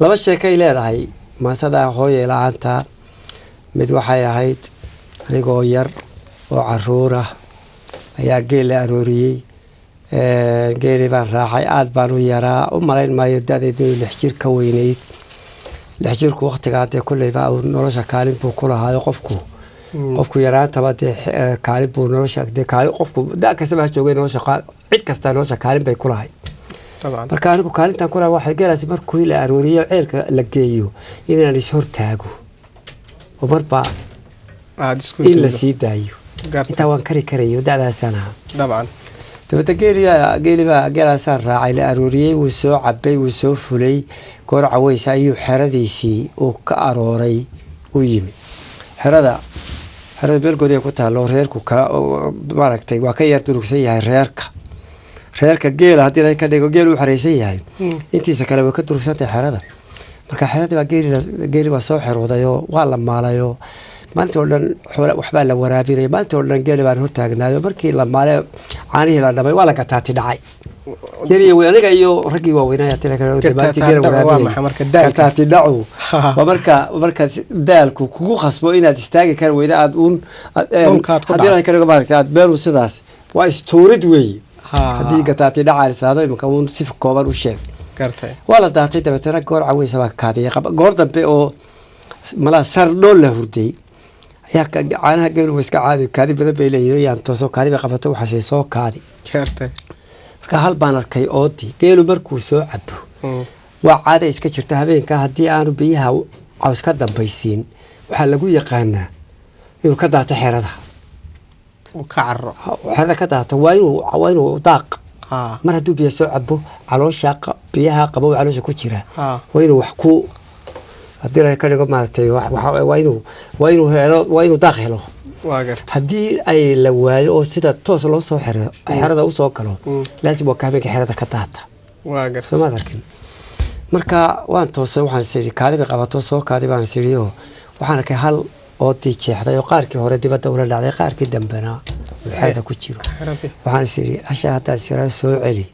laba sheekay leedahay maasada hooyay la'aanta mid waxay ahayd anigoo yar oo caruur ah ayaa geel la arooriyey geeli baan raacay aad baan u yaraa u malayn maayo da'deedu 6 jir ka weynayd 6 jirku waqtigaa dee kulleyba uu nolosha kaalin buu ku lahaa qofku yaraantaba dee kaalin buu nolosha dee kaalin qofku da' kastaba joogay nolosha cid kasta nolosha kaalin bay ku lahay marka anigu kaalintan ku lahaa waxay geelaasi markuu la arooriyo ceelka la geeyo inaan is hortaago oo marba in la sii daayo inta waan karayo da'daasana dabcan dabada geeliba raacay la arooriyay wuu soo cabay wuu soo fulay goor caways ayuu xeradiisii uu ka arooray u yimi xerada beelgoodii ku taalo reerku ka maaragtay waa ka yar durugsan yahay reerka geela hadii ay ka dhigo geel uu xareysan yahay intiisa kale way ka durugsantahay xerada marka xerada baa geeli waa soo xiroodayo waa la maalayo maanta oo dhan waxba la waraabinay maanta oo dhan geeli baan hortaagnaayo markii la maalay caanihi la dhamay waa la gataati dhacay yariyo aniga iyo ragii waaweynaa tira kale tabaati geela waraabinay marka gataati dhacu marka daalku kugu khasbo inaad istaagi kar weyda aad hadii ay ka dhigo maaragtay aad beeru sidaas waa istoorid weey hadii gataati dhacay saado imka uu si kooban u sheeg kartay wala daatay dabeetana goor caweys baa kaadiyay goor dambe oo mala sar dhool la hurday ayaa caanaha geelu iska caadi kaadi badan bay leeyihiin toosoo kaadi bay qabato waxa soo kaadi kartay marka hal baan arkay oodi geelu markuu soo cabo waa caadi iska jirta habeenka hadii aanu biyaha caws ka dambaysiin waxa lagu yaqaanaa inuu ka daato xerada oo ka carro xerada ka daato waa inuu daaq mar haduu biyo soo cabo caloosha biyaha qabo caloosha ku jira waa inuu wax ku hadii ay ka dhigo maartay waa inuu daaq helo hadii ay la waayo oo sida toos loo soo xiro xerada u soo galo laasim waa kaabinka xerada ka daata soo arkin marka waan toosay waxaan sii kaadiba qabato soo kaadibaan siriyo waxaan ka hal oo tijeexday oo qaarkii hore dibadda ula dhacday qaarkii dambena xerada ku jiro waxaan sii asha hada sira soo celi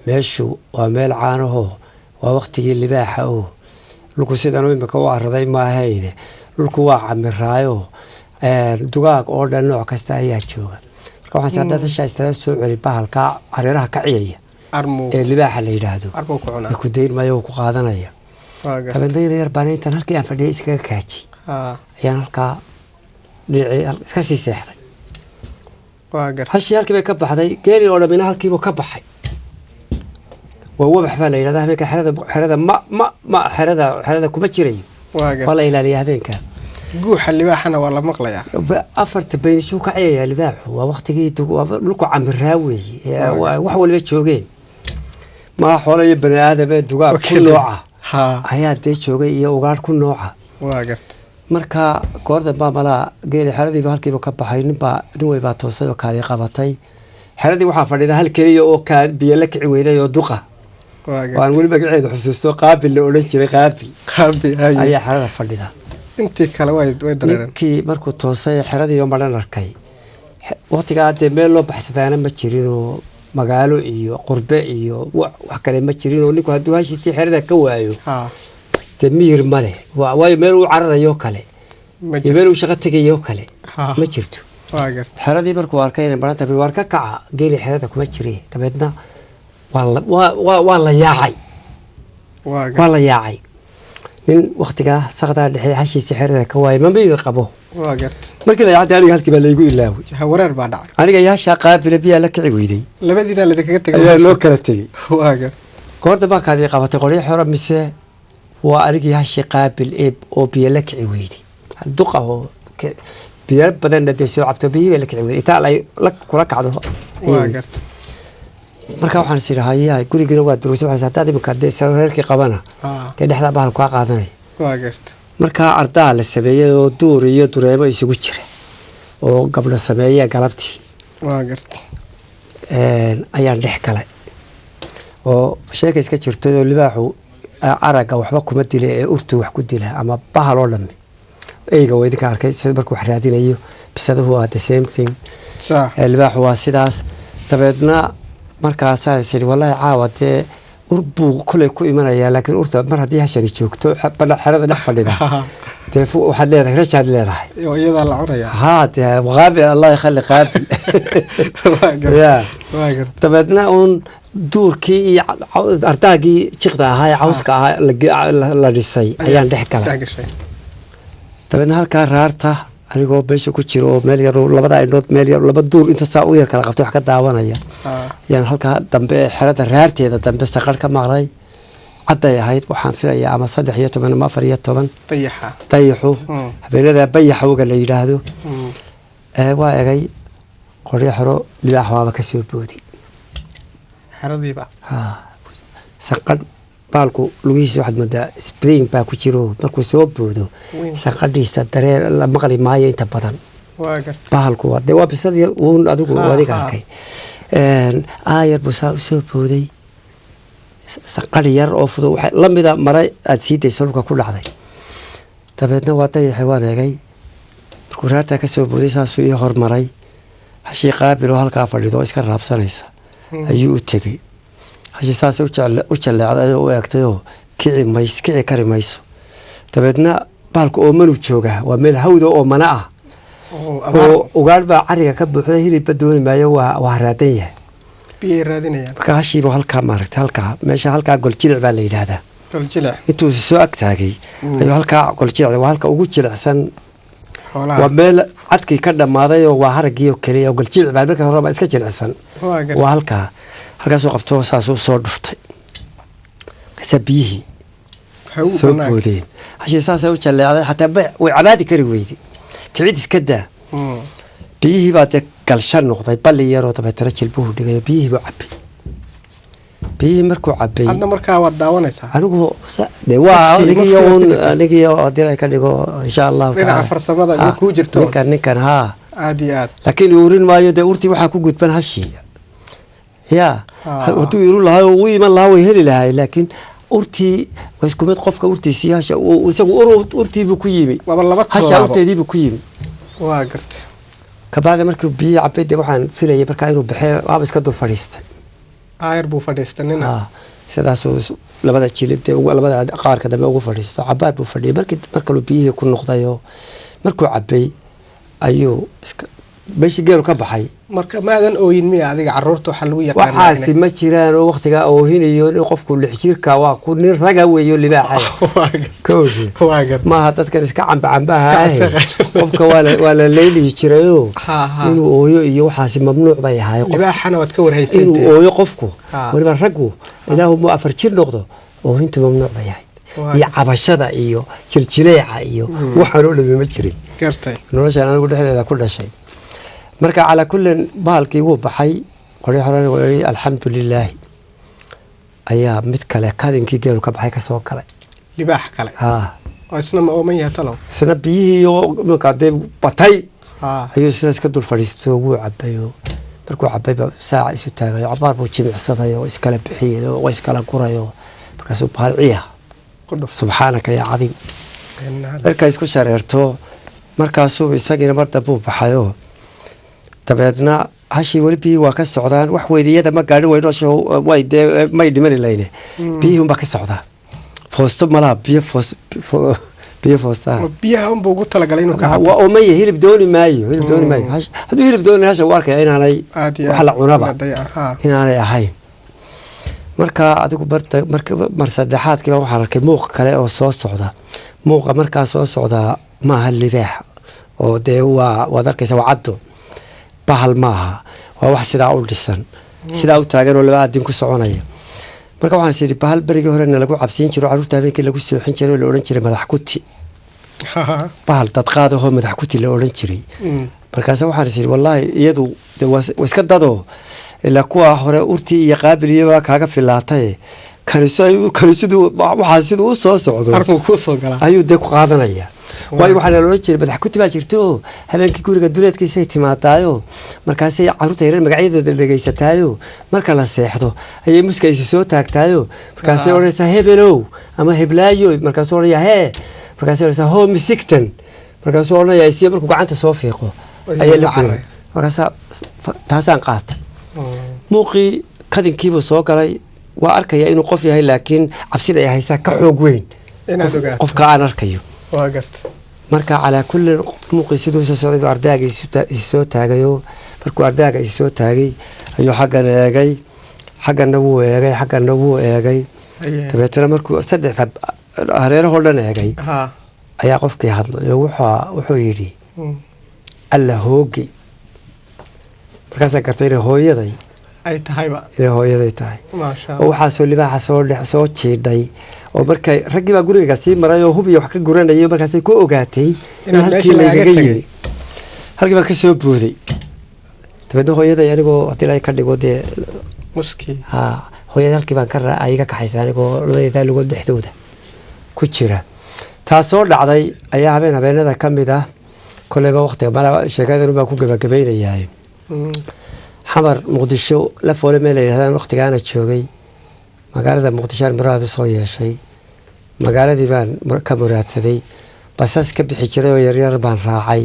meeshu waa meel caanaho waa waqtigii libaaxa oo lku sidan oo imika u araday ma ahayne lku waa camiraayo dugaag oo dhan nooc kasta ayaa jooga marka waxaan saadada shaystada soo celi bahalka areeraha ka ciyaya ee libaaxa la yiraahdo ku deyn maayo ku qaadanaya tabandeena yar baan intan halkii aan fadhiyay iskaga kaaji ayaan halka dhicay iska sii seexday hashi halkii bay ka baxday geeli oo dhamina halkii buu ka baxay ووضح فعلا إلى ذهبك حرذا ما حرذا كم تشري والله إلى ذهبك جوح اللي بحنا والله مقلية أفرت بين شو كعية اللي باح ووقت جيت لكو عم الراوي وحول بيت شوقين ما حوالي بني آدم دقاق كل نوعه حياة ديت شوقي وقال كل نوعه واقفت marka koorda baa mala geeli xaradii baa halkii ka baxay ninbaa baa toosay oo kaali qabatay xaradii waxa fadhida hal kaliya oo ka biyo la kici weynay oo duqa waan wali magaceedu xusuusto qaabil la oran jiray qaabil ayaa xarada fadhida intii kale way dareereen kii markuu toosay xaradii oo maran arkay waqtiga aad meel loo baxsadana ma jirin oo magaalo iyo qurbe iyo wax kale ma jirin oo ninku haduu hashii xarada ka waayo تمير ماله ويميرو عرضيو كله يميرو شغتيو كله ما جرتو حردي بركو arkay baranta bi warka kaca geeli xirada kuma jiray tabadna wala yaacay in waqtiga saqada dhixay hashiisa xirada ka waay ma biir qabo markii la yaacay aniga halkii baa la igu ilaaway wareer baa dhacay aniga yaasha qaabil biya la kici weyday labadiina la kaga tagay loo kala tagay koorta baa kaadii qabatay qori xoro mise وأرجي هالشيء قابل أو بيلك عويدي الدقة بيرب بدن ندسوا عبتو بيه بيلك عويدي تعال لك كلك عضو واقرت مركب حن سير هاي كل جنوات دروس وحن ساتادي مكدس سريرك قبنا كده حدا بحال قاق عضني واقرت مركب أرضا للسبية ودور يدور ما يسوي شر وقبل السبية قلبتي واقرت أيام ضحكة وشيء كيسكتشر تدو اللي باحو araga waxba kuma dilay urtu wax ku dila ama bahal oo dhamay eeyga weydii ka arkay sida markuu xiraadinayo bisaduhu waa the same thing صح الباح waa sidaas tabeedna markaas ay sii wallahi caawade urbu kulay ku imanaya laakiin urta mar haddii hashani joogto bal xerada dhex fadhida teefu waxaad leedahay rashaad leedahay iyada la cunaya ها غابي الله يخلي قاتل يا طبعا اون دوركي ارتاقي شقدا هاي عوسكا لا دhisay ayaan dhex galay طبعا halka raarta anigoo beesha ku jiro meel yar labada indhood meel yar laba duur inta saa u yar kala qabto wax ka daawanaya yaan halka dambe xerada raarteeda dambe saqar ka maqlay caday ahayd waxaan filayaa ama 13 ama 14 dayaxo habeenada bayaxowga la yiraahdo waa egay qoryo xiro libaax waaba ka soo boodi xaradiiba saqad baalku lugihiisa waxaad moodaa spring baa ku jiro markuu soo boodo saqadhiisa dareen la maqli maayo inta badan baalku waa bisadii uun adigu wadiga arkay aayar buu saa u soo booday saqadhi yar oo fudud waxay la mida maray aad siiday salka ku dhacday dabeedna waa dayaxay waan eegay markuu raarta ka soo booday saasuu ii hormaray hashii qaabil oo halkaa fadhido iska raabsanaysa ayuu u tegey hashii saasay u jaleecday oo u eegtayoo kici kari mayso dabeedna baalku oomanu joogaa waa meel hawda oo mana ah oo ugaadh baa cariga ka buuxday hilibba dooni maayo waa raadan yahay biyay raadinayaan marka hashiiba halkaa maaragtay halkaa goljilic baa la yidhaahdaa intuu soo ag taagay ayuu halkaa goljilic waa halka ugu jilicsan waa meel cadkii ka dhammaaday oo waa haraggii oo keliya oo goljilic baa marka hore baa iska jilicsan waa halkaasuu qabto saasuu soo dhuftay markaasaa biyihii soo boodeen hashii saasay u jaleecday xataa way cabaadi kari weyday kicid iska daa biyihii baa dee galshan noqday balli yaroo dabeetana jilbuhu dhigayo biyihii buu cabbay biyihii markuu cabbay hadda markaa waad daawanaysaa anigu de waa anigiyo haddii ay ka dhigo insha allahu dhinaca farsamada iyo kuu jirto ninkan haa aad iyo aad laakiin urin maayo dee urtii waxaa ku gudban hashii yaa hadduu iru lahaa oo u iman lahaa way heli lahay laakiin urtii waa isku mid qofka urtiisii hasha isagu urtiibuu ku yimi hasha urteediibuu ku yimi waa gartay kabacdi markii biyo cabay dee waxaan filayay markaa inuu baxee waaba iska dul fadhiistay aayar buu fadhiistay nina sidaasuu labada jilib dee labada qaarka dambe ugu fadhiisto cabaad buu fadhiyay markaluu biyihii ku noqdayoo markuu cabay ayuu meeshii geelu ka baxay marka maadan ooyin miya adiga caruurta waxa lagu yaqaan waxaasi ma jiraan oo waqtiga oohinayo in qofku lix jirka waa ku nin raga weeyo libaaxay koosi maaha dadkan iska cambaha qofka waa la leeli jirayo inuu ooyo iyo waxaasi mamnuuc bay ahay libaaxana waad ka warhaysay inuu ooyo qofku waliba raggu ilaahu ma afar jir noqdo oohintu mamnuuc bay ahay iyo cabashada iyo jiljileeca iyo waxaan oo dhami ma jirin noloshaan anigu dhexdeeda ku dhashay marka على كل بالكي wuu baxay qoryo xorana way alxamdulillaah ayaa mid kale kadinkii geelu ka baxay ka soo galay libaax kale oo isna ma ooman yahay talow isna biyihii oo markaa dee batay ayuu isna iska dul fadhiisto wuu cabayo markuu cabayba saaca isu taagayo cabaar buu jimicsadayo iskala bixiyo oo iskala gurayo markaasuu baalciya subxaanaka yaa cadiim markaa isku shareerto markaasuu isagiina marda buu baxayo dabeedna hashii weli biyihii waa ka socdaan wax weydiyada ma gaadhin weynoosho way dee may dhimani layne biyihii unbaa ka socdaa foosto malaha biyo foostaa biyaha unbuu ugu talagalay inuu ka waa oomaya hilib dooni maayo hadduu hilib dooni hasha u arkaya inaanay wax la cunaba inaanay ahayn marka adigu mar saddexaadkiiba waxaan arkay muuq kale oo soo socda muuqa markaa soo socdaa maaha libaax oo dee waad arkaysa waa caddo bahal maaha waa wax sidaa u dhisan sidaa u taagan oo laba adin ku soconaya marka waxaan is idhi bahal berigii horena lagu cabsiin jiro carruurta habeenkii lagu sooxin jiray oo la odhan jiray madax kuti bahal dadqaadahoo madax kuti la odhan jiray markaase waxaan is idhi wallaahi iyadu waa iska dadoo ilaa kuwa hore urtii iyo qaabiliyaba kaaga filaatay kanisiduu waxaa siduu u soo socdo ayuu dee ku qaadanaya waayo waxaa la odhan jiray madax kuti baa jirto habeenkii guriga duleedkiisay timaadaayo markaasay carruurta yareer magacyadooda dhegaysataayo marka la seexdo ayay muskaysi soo taagtaayo markaasay odhanaysaa hebelow ama heblaayo markaasuu odhanayaa hee markaasay odhanaysaa hoo misigtan markaasuu odhanayaa isiyo markuu gacanta soo fiiqo ayaa la guray markaasaa taasaan qaatay muuqii kadinkiibuu soo galay waa arkaya inuu qof yahay laakiin cabsida ay haysaa ka xoog weyn qofka aan arkayo waa garta marka calaa kulli muuqisiduu soo socday ardayga isoo taagayo markuu ardayga isoo taagay ayuu xaggana wuu eegay dabeetana markuu saddex hareerahoo dhan eegay ayaa qofkii hadlay oo wuxuu yidhi alla hoogi markaasaan gartay inay hooyaday tahay oo waxaasoo libaaxa soo jiidhay oo markay raggii baa guriga sii maray oo hubiya wax ka guranayay markaasay ku ogaatay in halkii lagaga yimi halkii baa ka soo booday dabeedna hooyaday anigoo hadii ay ka dhigo dee muskii hooyada halkii baan ka iga kaxaysa anigoo labadeeda lugood dhexdooda ku jira taasoo dhacday ayaa habeenada ka mid ah koleyba waqtiga sheekadan baa ku gabagabaynayaa xamar muqdisho la foole meel yidhahdaan waqtigaana joogay magaalada muqdishoan muraad u soo yeeshay magaaladii baan ka muraadsaday basas ka bixi jiray oo yaryar baan raacay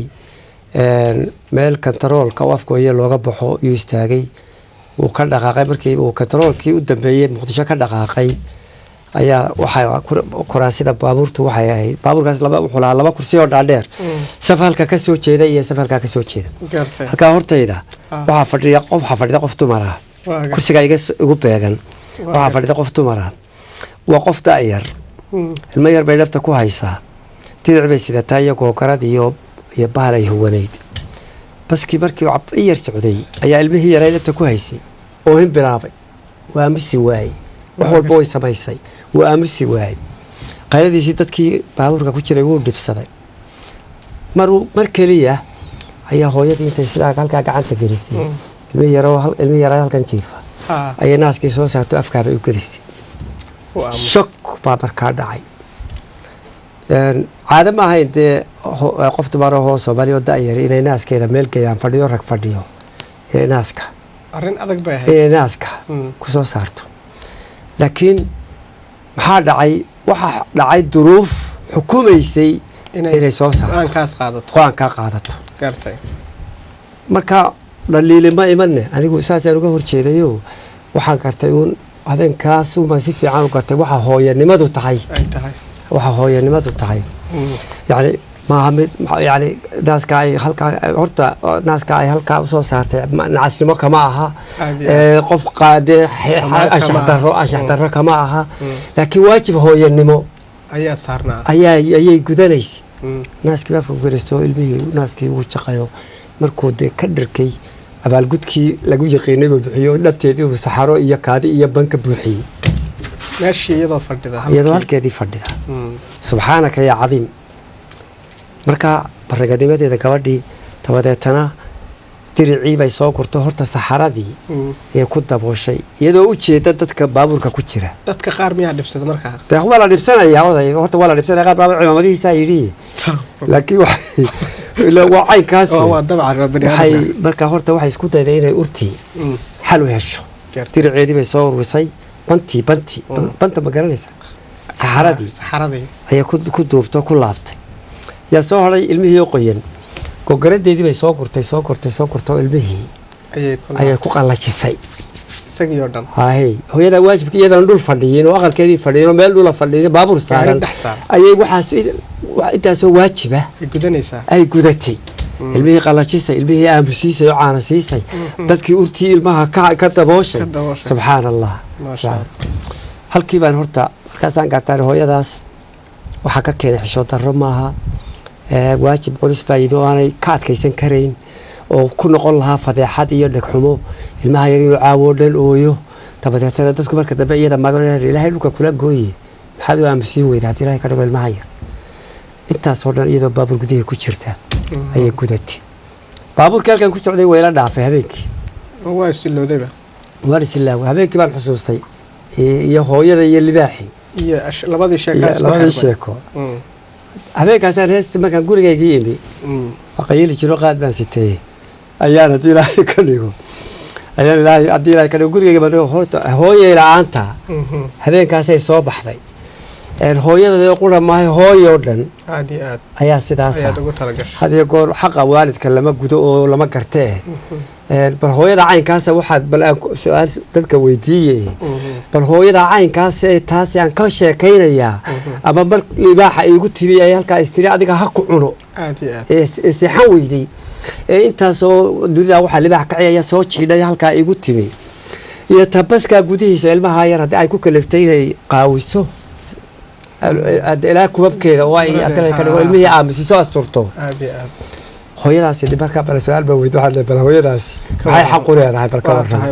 meel kantaroolka oo afkooya looga baxo yuu istaagay wuu ka dhaqaaqay markii uu kantaroolkii u dambeeyey muqdisho ka dhaqaaqay ayaa waxaa kuraasida baabuurtu waxay ahayd baabuurkaas wuxuu lahaa 2 kursi oo dhaadheer saf halka ka soo jeeda iyo saf halka ka soo jeeda halka hortayda waxaa fadhida qof dumar ah kursiga igu beegan waxaa fadhida qof dumar ah waa qof da'yar ilmo yar bay dhabta ku haysaa diric bay sidataa iyagoo garad iyo bahal ay huwanayd baskii markii uu yar socday ayaa ilmihii yaray dhabta ku haysay oo hin bilaabay waa misi waay wax walba way samaysay waa aamusi waay qayladiisii dadkii baabuurka ku jiray wuu dhibsaday mar keliya ayaa hooyadii intay sidaa halkaa gacanta gelisay ilmihii yaraa halkan jiifa ayay naaskii soo saarto afkaabay u gelisay shok baa markaa dhacay caado ma ahayn dee qof dumar ahoo Soomaali oo da'yari inay naaskeeda meel geeyaan fadhiyo rag fadhiyo inay naaska arrin adag bay ahayd naaska ku soo saarto laakiin maxaa dhacay duruuf xukumaysay inay soo saarto aan ka qaadato marka dhaliilima imanne anigu saasaan uga horjeedayo waxaan gartay uun habeenkaas uma si fiican u gartay waxa hooyanimadu tahay yani naaska ay halkaa usoo saartay nacasnimo kama aha qof qaade anshax darro kama aha laakiin waajib hooyanimo ayay gudanaysa naaskii baa fogelisto ilmihii naaskii uu jaqayo markuu dee ka dharkay abaalgudkii lagu yaqiinay buu bixiyo dhabteedii uu saxaro iyo kaadi iyo banka buuxiyey iyadoo halkeedii fadhida subxaanaka yaa cadiim marka baraganimadeeda gabadhii dabadeetana diricii bay soo gurto horta saxaradii ee ku dabooshay iyadoo u jeeda dadka baabuurka ku jira dadka qaar miyaa dhibsada markaa waa la dhibsanayaa oday horta waa la dhibsanaya qaar baabuur cimaamadihiisa yidhi laakiin waa caynkaas marka horta waxay isku dayday inay urtii xal u hesho diriceedii bay soo ururisay banta ma garanaysa saxaradii ayay ku duubto ku laabtay yaa soo haray ilmihii qoyan gogaradeedii bay soo gurtay ilmihii ayay ku qallajisay isagii oo dhan hooyada waajibka iyadana dhul fadhiyin oo aqalkeedii fadhiyin oo meel dhula fadhiyin baabuur saaran ayay waxaas intaasoo waajiba ay gudatay ilmihii qallajisay ilmihii aamusiisay oo caana siisay dadkii urtii ilmaha ka dabooshay subxaan allah halkii baan horta markaasaan gartaan hooyadaas waxaa ka keenay xishood darro maaha waajib culus baa yimi oo aanay ka adkaysan karayn oo ku noqon lahaa fadeexad iyo dhegxumo ilmaha yar inuu caawoo dhan ooyo dabadeetana dadku marka dambe iyada magan ilaahay dhulka kula gooye maxaad u aamusiin weyda haddii ilaahay ka dhigo ilmaha yar intaasoo dhan iyadoo baabuur gudihii ku jirta ayay gudatay baabuurkii halkan ku socday wayla dhaafay habeenkii waa isilowdayba waan isilaawa habeenkii baan xusuustay iyo hooyada iyo libaaxii iyo labadii sheeko habeenkaasaan heesta markaan gurigaygii imi qayili jiro qaad baan sitay ayaan haddii ilaahay ka dhigo gurigayga hooyay la-aanta habeenkaasay soo baxday hooyada qura maahay hooyoo dhan ayaa sidaas hadiyo goor xaqa waalidka lama gudo oo lama garte bal hooyada caynkaasa waxaad bal aan su-aal dadka weydiiyey bal hooyada caynkaas ee taas aan ka sheekaynayaa ama mar libaaxa igu timi ay halkaa istiri adiga ha ku cuno seexan weyday intaasoo dunida waxaa libaax ka ciyaya soo jiidhay halkaa igu timi iyo tabaskaa gudihiisa ilmaha yar haddii ay ku kaliftay inay qaawiso ilaa kubabkeeda oo ay ilmihii aamusiso asturto hooyadaasi markaa bal su-aal baa weyd waxaad le bal hooyadaasi maxay xaq u leedahay bal ka warran